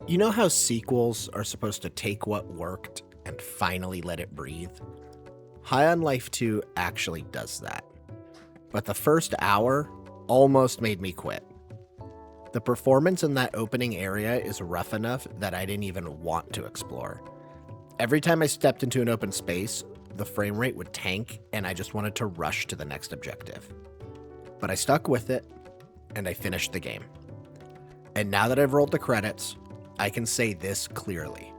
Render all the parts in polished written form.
You know how sequels are supposed to take what worked and finally let it breathe? High on Life 2 actually does that. But the first hour almost made me quit. The performance in that opening area is rough enough that I didn't even want to explore. Every time I stepped into an open space, the frame rate would tank and I just wanted to rush to the next objective. But I stuck with it and I finished the game. And now that I've rolled the credits, I can say this clearly.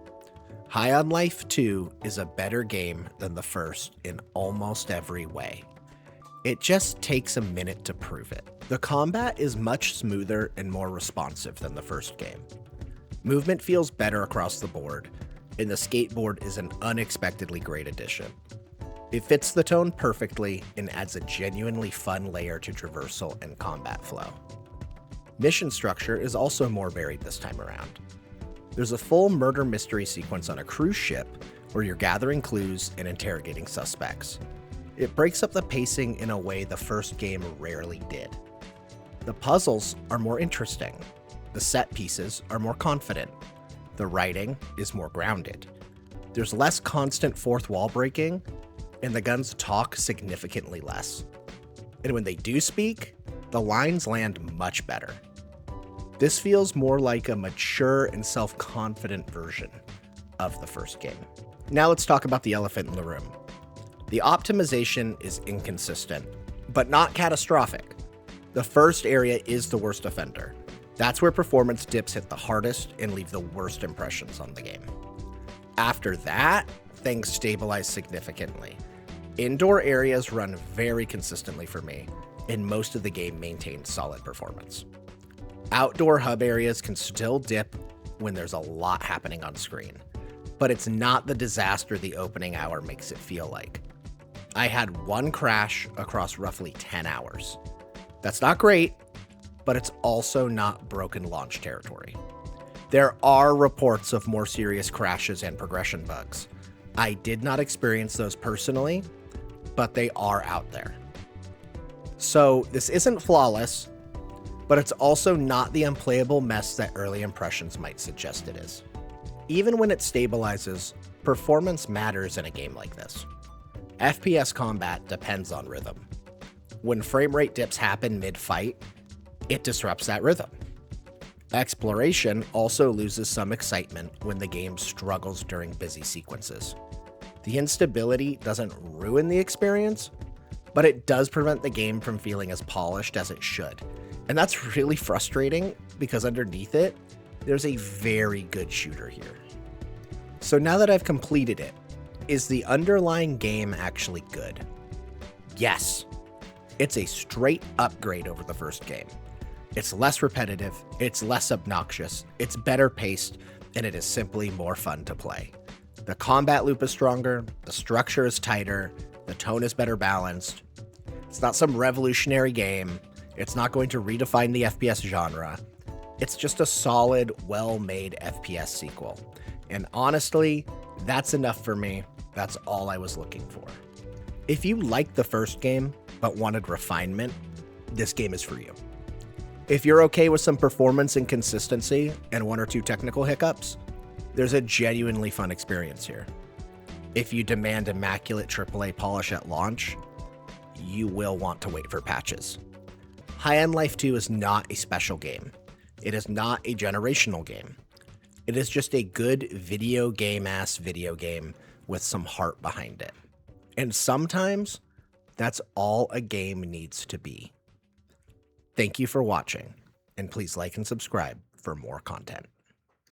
High on Life 2 is a better game than the first in almost every way. It just takes a minute to prove it. The combat is much smoother and more responsive than the first game. Movement feels better across the board, and the skateboard is an unexpectedly great addition. It fits the tone perfectly and adds a genuinely fun layer to traversal and combat flow. Mission structure is also more varied this time around. There's a full murder mystery sequence on a cruise ship where you're gathering clues and interrogating suspects. It breaks up the pacing in a way the first game rarely did. The puzzles are more interesting. The set pieces are more confident. The writing is more grounded. There's less constant fourth wall breaking, and the guns talk significantly less. And when they do speak, the lines land much better. This feels more like a mature and self-confident version of the first game. Now let's talk about the elephant in the room. The optimization is inconsistent, but not catastrophic. The first area is the worst offender. That's where performance dips hit the hardest and leave the worst impressions on the game. After that, things stabilize significantly. Indoor areas run very consistently for me, and most of the game maintains solid performance. Outdoor hub areas can still dip when there's a lot happening on screen, but it's not the disaster the opening hour makes it feel like. I had one crash across roughly 10 hours. That's not great, but it's also not broken launch territory. There are reports of more serious crashes and progression bugs. I did not experience those personally, but they are out there. So this isn't flawless, but it's also not the unplayable mess that early impressions might suggest it is. Even when it stabilizes, performance matters in a game like this. FPS combat depends on rhythm. When frame rate dips happen mid-fight, it disrupts that rhythm. Exploration also loses some excitement when the game struggles during busy sequences. The instability doesn't ruin the experience, but it does prevent the game from feeling as polished as it should. And that's really frustrating because underneath it, there's a very good shooter here. So now that I've completed it, is the underlying game actually good? Yes. It's a straight upgrade over the first game. It's less repetitive, it's less obnoxious, it's better paced, and it is simply more fun to play. The combat loop is stronger, the structure is tighter, the tone is better balanced. It's not some revolutionary game. It's not going to redefine the FPS genre. It's just a solid, well-made FPS sequel. And honestly, that's enough for me. That's all I was looking for. If you liked the first game, but wanted refinement, this game is for you. If you're okay with some performance inconsistency and one or two technical hiccups, there's a genuinely fun experience here. If you demand immaculate AAA polish at launch, you will want to wait for patches. High on Life 2 is not a special game. It is not a generational game. It is just a good video game with some heart behind it. And sometimes, that's all a game needs to be. Thank you for watching, and please like and subscribe for more content.